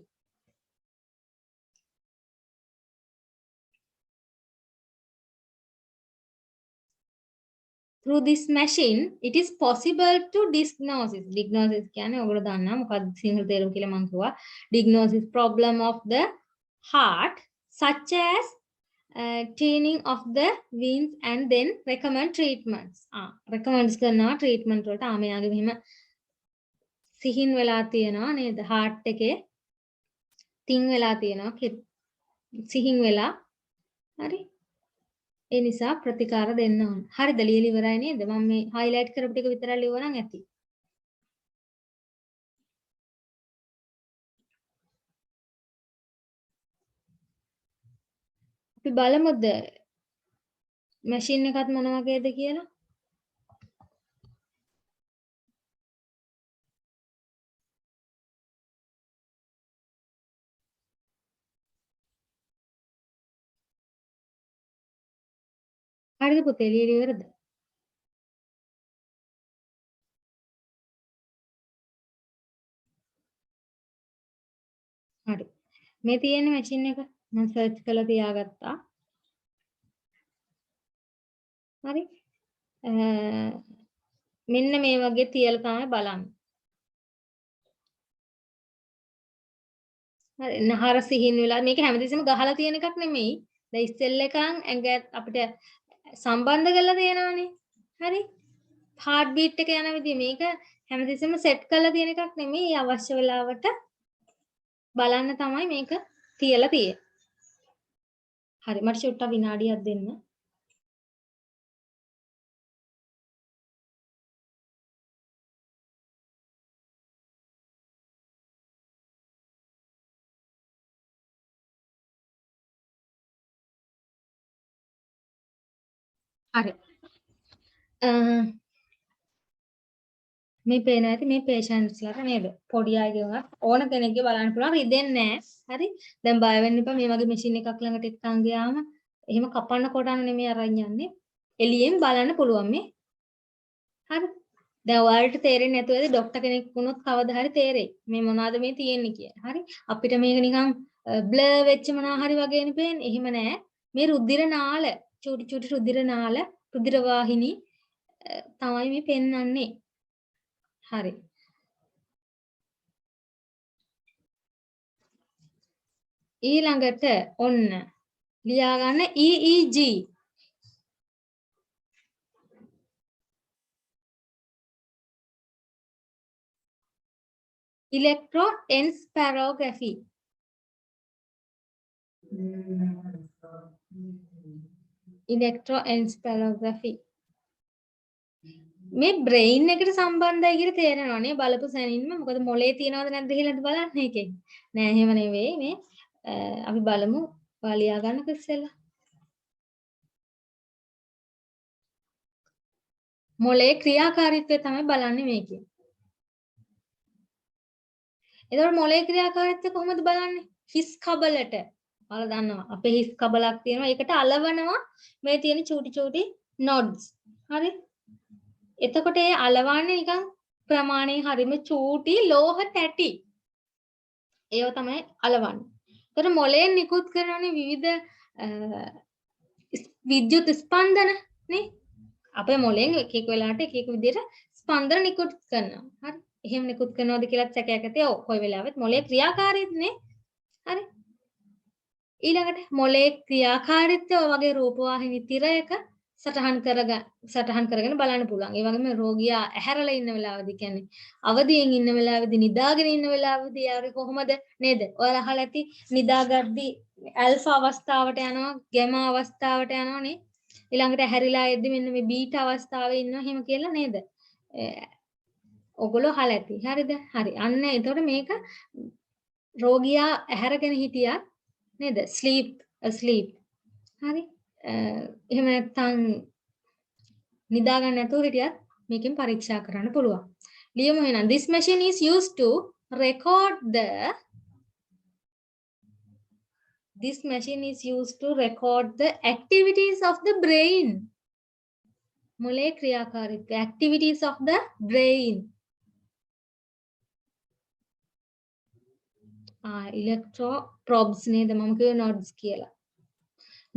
Through this machine it is possible to diagnosis කියන්නේ ඔයගොල්ලෝ දන්නා මොකක්ද සිංහල තේරුම කියලා මම කිව්වා diagnosis problem of the heart such as tuning of the veins and then recommend treatments recommends කරනවා treatment වලට මෙයාගේ මෙහෙම සිහින් වෙලා තියෙනවා නේද heart එකේ තින් වෙලා තියෙනවා සිහින් වෙලා හරි ඒ නිසා ප්‍රතිකාර දෙන්න ඕන. හරිද? ලියලා ඉවරයි නේද? මම මේ highlight කරපු ටික විතරක් ලියුවා නම් ඇති. අපි බලමුද මැෂින් එකත් මොන වගේද කියලා? හරිද පුතේ ලියලා ඉවරද? හරි. මේ තියෙන මැෂින් එක මම සර්ච් කරලා තියාගත්තා. හරි. මෙන්න මේ වගේ තියලා තමයි බලන්නේ. හරි. නහර සිහින් වෙලා මේක හැමදෙස්සෙම ගහලා තියෙන එකක් නෙමෙයි. දැන් ඉස්සෙල් එකන් ඇඟ අපිට සම්බන්ධ කරලා තියෙනවානේ. හරි. heart beat එක යන විදිහ මේක හැමදෙස්සෙම සෙට් කරලා තියෙන එකක් නෙමෙයි. අවශ්‍ය වෙලාවට බලන්න තමයි මේක තියලා තියෙන්නේ. හරි මට චුට්ටක් විනාඩියක් දෙන්න. හරි. මේ පේන ඇති මේ patientsලාට නේද? පොඩි අයගේ වුණත් ඕන කෙනෙක්ගේ බලන්න පුළුවන් රිදෙන්නේ නැහැ. හරි. දැන් බය වෙන්න එපා. මේ වගේ මැෂින් එකක් ළඟට එක්කන් ගියාම එහෙම කපන්න කොටන්න නෙමෙයි අරන් යන්නේ. එළියෙන් බලන්න පුළුවන් මේ. හරි. දැන් ඔයාලට තේරෙන්නේ නැතුව ඇති ડોක්ටර් කෙනෙක් වුණොත් කවදා හරි තේරෙයි. මේ මොනවද මේ තියෙන්නේ කියලා. හරි. අපිට මේක නිකන් බ්ලර් වෙච්ච මොනවා හරි වගේනේ පේන්නේ. එහෙම නෑ. මේ රුධිර නාල, චූටි චූටි රුධිර නාල, රුධිර වාහිනී තමයි මේ පෙන්වන්නේ. හරි. ඊළඟට ඔන්න ලියා ගන්න EEG electroencephalography. electroencephalography. මේ බ්‍රේන් එකට සම්බන්ධයි කියලා තේරෙනවනේ බලපු සැනින්ම. මොකද මොලේ තියනවද නැද්ද කියලාද බලන්න එකෙන්. නෑ එහෙම නෙවෙයි මේ අපි බලමු ලියා ගන්නකො ඉස්සෙල්ලා. මොලේ ක්‍රියාකාරීත්වය තමයි බලන්නේ මේකේ. එතකොට මොලේ ක්‍රියාකාරීත්වය කොහොමද බලන්නේ? හිස් කබලට. ඔයාලා දන්නවා අපේ හිස් කබලක් තියෙනවා. ඒකට අලවනවා මේ තියෙන චූටි චූටි nodes. හරි? එතකොට ඒ අලවන්නේ නිකන් ප්‍රමාණයෙන් හරිම චූටි ලෝහ තැටි. ඒව තමයි අලවන්නේ. එතකොට මොලෙන් නිකුත් කරන්නේ විවිධ විද්‍යුත් ස්පන්දන නේ. අපේ මොලෙන් එක එක වෙලාවට එක එක විදිහට ස්පන්දන නිකුත් කරනවා. හරි? එහෙම නිකුත් කරනවද කියලා සැකයක් ඇති. ඔව් කොයි වෙලාවෙත් මොලේ ක්‍රියාකාරීත්වනේ. හරි? ඊළඟට මොලේ ක්‍රියාකාරීත්වය වගේ රූපවාහිනී තිරයක සටහන් කරගෙන බලන්න පුළුවන්. ඒ වගේම රෝගියා ඇහැරලා ඉන්න වෙලාවදී කියන්නේ අවදියෙන් ඉන්න වෙලාවදී නිදාගෙන ඉන්න වෙලාවදී යාගේ කොහොමද නේද? ඔයාලා අහලා ඇති නිදාගද්දී ඇල්ෆා අවස්ථාවට යනවා, ගැමා අවස්ථාවට යනවානේ. ඊළඟට ඇහැරිලා එද්දි මෙන්න මේ බීටා අවස්ථාවේ ඉන්නවා එහෙම කියලා නේද? ඔගොල්ලෝ අහලා ඇති. හරිද? හරි. අන්න එතකොට මේක රෝගියා ඇහැරගෙන හිටියා නේද? asleep. හරි? එහෙම නැත්නම් නිදා ගන්න නැතුව හිටියත් මේකෙන් පරීක්ෂා කරන්න පුළුවන්. ලියමු එහෙනම්. This machine is used to record the activities of the brain. මොලේ ක්‍රියාකාරීත්වය activities of the brain. electro probes නේද මම කිව්වේ nodes කියලා.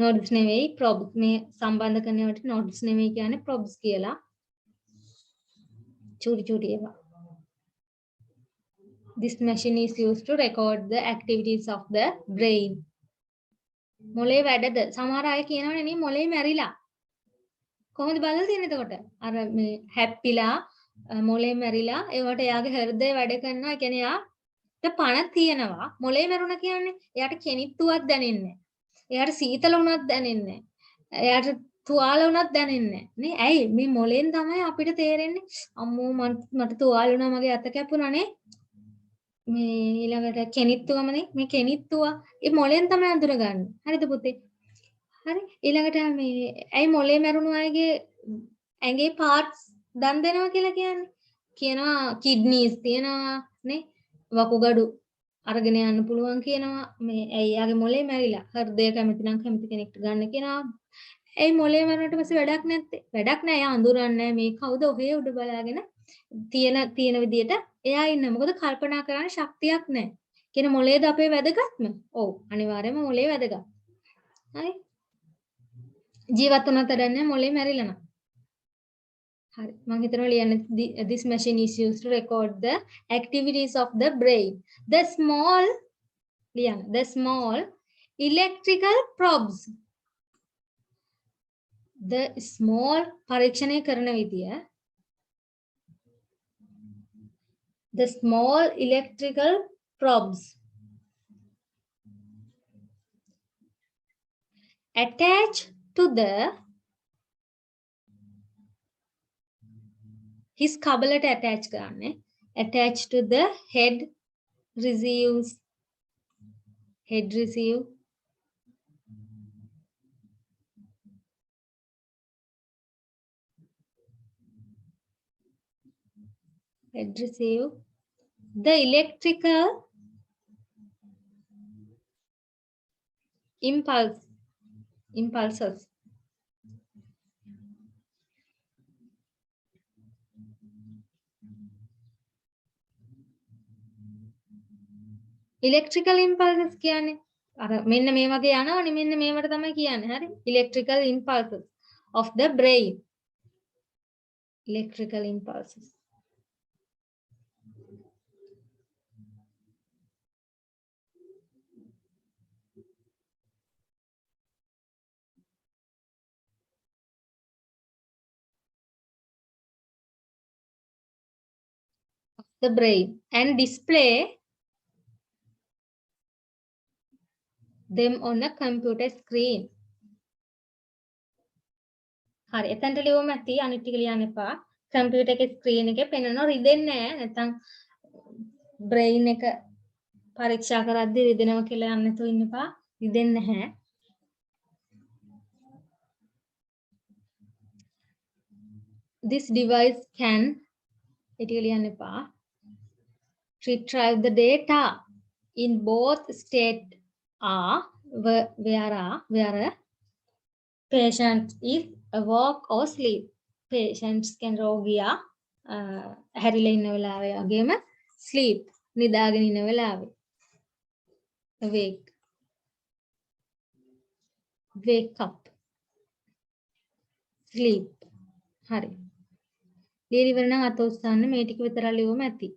nodes නෙවෙයි probes මේ සම්බන්ධ කරනවට nodes නෙවෙයි කියන්නේ probes කියලා. චූටි ඒවා. This machine is used to record the activities of the brain. මොලේ වැඩද සමහර අය කියනවනේ නේ මොලේ මැරිලා. කොහොමද බලලා තියෙන්නේ එතකොට? අර මේ හැප්පිලා මොලේ මැරිලා ඒවට එයාගේ හෘදය වැඩ කරනවා. ඒ කියන්නේ එයාට පණ තියෙනවා. මොලේ මැරුණා කියන්නේ එයාට කෙනිත්තුවක් දැනෙන්නේ නැහැ. එයාට සීතල වුණත් දැනෙන්නේ නැහැ. එයාට තුවාල වුණත් දැනෙන්නේ නැහැ. නේ? ඇයි? මේ මොලෙන් තමයි අපිට තේරෙන්නේ අම්මෝ මට තුවාල වුණා මගේ අත කැපුණානේ. මේ ඊළඟට කෙනිත්තුවමනේ මේ කෙනිත්තුව ඒ මොලෙන් තමයි අඳුරගන්නේ. හරිද පුතේ? හරි. ඊළඟට මේ ඇයි මොලේ මැරුණු අයගේ ඇඟේ පාර්ට්ස් දන් දෙනවා කියලා කියන්නේ? කියනවා කිඩ්නීස් තියෙනවා නේ? වකුගඩු අරගෙන යන්න පුළුවන් කියනවා. මේ ඇයි යාගේ මොලේ මැරිලා හෘදය කැමති නම් කැමති කෙනෙක්ට ගන්න කියනවා. ඇයි මොලේ මැරුණාට පස්සේ වැඩක් නැත්තේ? වැඩක් නෑ. එයා අඳුරන්නේ මේ කවුද ඔහේ උඩ බලාගෙන තියෙන විදියට එයා ඉන්න. මොකද කල්පනා කරන්න ශක්තියක් නැහැ. කියන මොලේද අපේ වැදගත්ම? ඔව් අනිවාර්යයෙන්ම මොලේ වැදගත්. හරි. ජීවත් වුණත් වැඩන්නේ මොලේ මැරිලා නම්. හරි. මම හිතනවා ලියන්න this machine is used to record the activities of the brain. The small electrical probes. The small පරීක්ෂණය කරන විදිය the small electrical probes attached to the his කබලට attach කරන්නේ attached to the head receive head receive the electrical impulses electrical impulses කියන්නේ අර මෙන්න මේ වගේ යනවනේ මෙන්න මේවට තමයි කියන්නේ හරි electrical impulses of the brain electrical impulses the brain and display them on a computer screen. හරි එතනට ලියවම ඇති අනිත් ටික ලියන්න එපා. කම්පියුටර් එකේ ස්ක්‍රීන් එකේ පෙන්වනවා රිදෙන්නේ නැහැ. නැත්නම් බ්‍රේන් එක පරීක්ෂා කරද්දී රිදෙනවා කියලා යන්න නැතුව ඉන්න එපා. රිදෙන්නේ නැහැ. This device can retrieve the data in both state where a patient is awake or sleep. Patients can රෝගියා හැරිලා ඉන්න වෙලාවේ වගේම sleep නිදාගෙන ඉන්න වෙලාවේ awake wake up sleep හරි ලියලි ඉවර නම් අත උස්සන්න මේ ටික විතරක් ලියවම ඇති.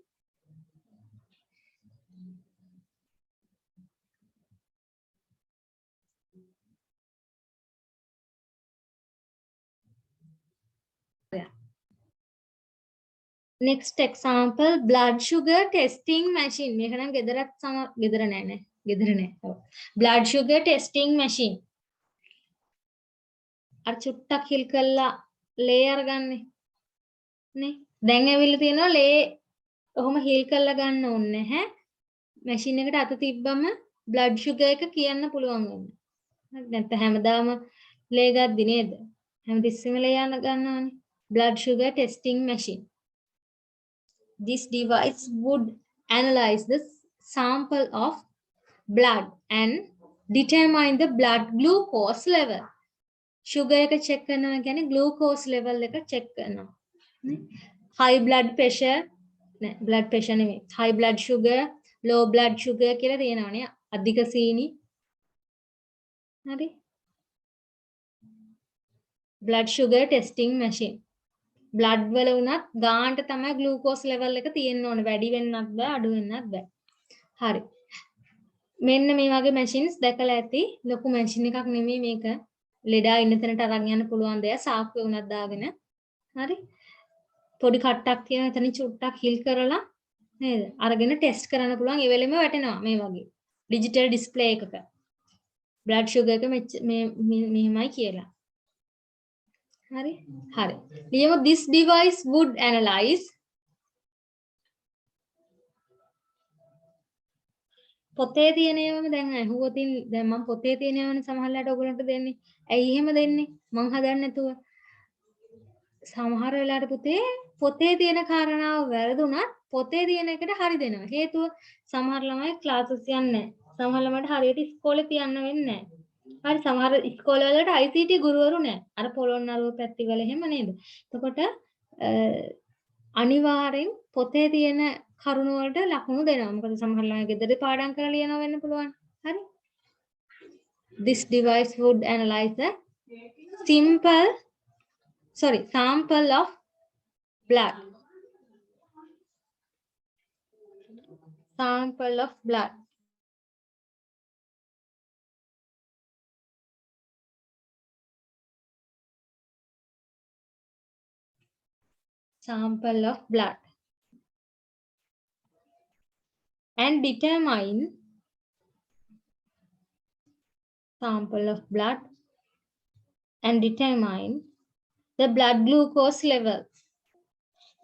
Next example blood sugar testing machine. මේක නම් ගෙදර නෑ. blood sugar testing machine. අර චුට්ටක් හිල් කරලා ලේ අරගන්නේ. නේ දැන් ඇවිල්ලා තියෙනවා ලේ ඔහොම හීල් කරලා ගන්න ඕනේ නැහැ. මැෂින් එකට අත තිබ්බම බ්ලඩ් ෂුගර් එක කියන්න පුළුවන් වෙනවා. හරි නැත්නම් හැමදාම ලේ ගද්දි නේද? හැමතිස්සෙම ලේ යන ගන්නවනේ. blood sugar testing machine. This device would analyze the sample of blood and determine the blood glucose level. sugar එක check කරනවා කියන්නේ glucose level එක check කරනවා. high blood pressure blood pressure නෙමෙයි high blood sugar low blood sugar කියලා තියෙනවානේ අධික සීනි හරි blood sugar testing machine blood වල උනත් ගානට තමයි glucose level එක තියෙන්න ඕනේ වැඩි වෙන්නත් බෑ අඩු වෙන්නත් බෑ හරි මෙන්න මේ වගේ machines දැකලා ඇති ලොකු machine එකක් නෙමෙයි මේක ලෙඩා ඉන්න තැනට අරන් යන්න පුළුවන් දෙයක් සාක්කුවේ උනත් දාගෙන හරි පොඩි කට්ටක් තියෙන එතන චුට්ටක් හිල් කරලා නේද අරගෙන ටෙස්ට් කරන්න පුළුවන් ඒ වෙලෙම වැටෙනවා මේ වගේ ඩිජිටල් ඩිස්ප්ලේ එකක බ්ලඩ් ෂුගර් එක මෙහෙමයි කියලා හරි ලියමු this device would analyze පොතේ තියෙන ඒවාම දැන් අහුවතින් දැන් මම පොතේ තියෙන ඒවානේ සමහරලාට ඔයගොල්ලන්ට දෙන්නේ ඇයි එහෙම දෙන්නේ මං හදන්නේ නැතුව සමහර වෙලාවට පොතේ තියෙන කාරණාව වැරදුනත් පොතේ තියෙන එකට හරි දෙනවා. හේතුව සමහර ළමයි ක්ලාසස් යන්නේ නැහැ. සමහර ළමයිට හරියට ඉස්කෝලේ තියන්න වෙන්නේ නැහැ. හරි සමහර ඉස්කෝල වලට ICT ගුරුවරු නැහැ. අර පොළොන්නරුව පැතිවල එහෙම නේද? එතකොට අනිවාර්යෙන් පොතේ තියෙන කරුණු වලට ලකුණු දෙනවා. මොකද සමහර ළමයි ගෙදර පාඩම් කරලා ලියනවා වෙන්න පුළුවන්. හරි. This device would analyze the sample of blood. Sample of blood. Sample of blood. And determine sample of blood and determine the blood glucose level.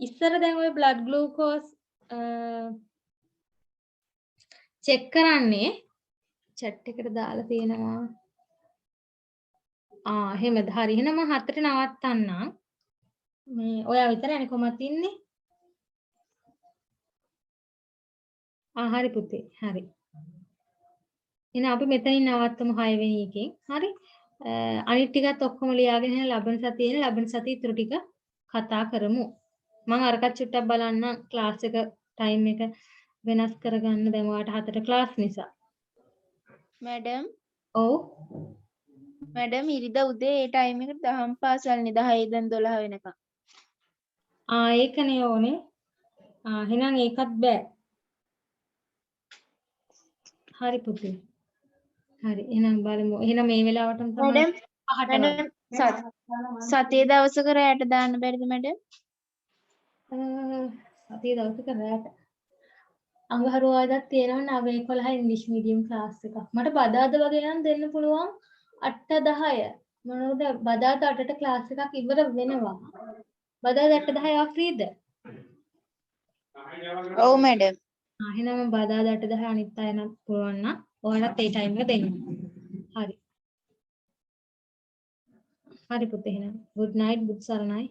ඉස්සර දැන් ඔය blood glucose check කරන්නේ chat එකට දාලා තියෙනවා. එහෙමද හරි. එහෙනම් මම 7ට නවත්තන්නම්. මේ ඔයා විතරයි කොහමද ඉන්නේ? හරි පුතේ. හරි. එහෙනම් අපි මෙතනින් නවත්තමු 6 වෙනි එකෙන්. හරි. අනිත් ටිකත් ඔක්කොම ලියාගෙන ඉන්න ලබන සතියේ ඉතුරු ටික කතා කරමු. මම අරකට චුට්ටක් බලන්න ක්ලාස් එක ටයිම් එක වෙනස් කරගන්න දැන් ඔයාලට 7ට ක්ලාස් නිසා. මැඩම්. ඔව්. මැඩම් ඉරිදා උදේ ඒ ටයිම් එකට දහම් පාසල්නේ 10 ඉඳන් 12 වෙනකම්. ඒකනේ ඕනේ. එහෙනම් ඒකත් බෑ. හරි පුතේ. හරි එහෙනම් බලමු. එහෙනම් මේ වෙලාවටම තමයි මැඩම් සතියේ දවසක රැයට දාන්න බැරිද මැඩම්? සතිය දවසක රැට අඟහරුවාදා තියෙනවා 9:11 ඉංග්‍රීසි මීඩියම් ක්ලාස් එකක්. මට බදාද වගේ නම් දෙන්න පුළුවන් 8:10. මොනවද බදාද 8ට ක්ලාස් එකක් ඉවර වෙනවා. බදාද 8:10 ෆ්‍රීද? ඔව් මැඩම්. එහෙනම් බදාද 8:10 අනිත් අය නම් පුළුවන් නම් ඔයාලත් ඒ ටයිම් එක දෙන්න. හරි. හරි පුතේ එහෙනම් good night බුත් සරණයි.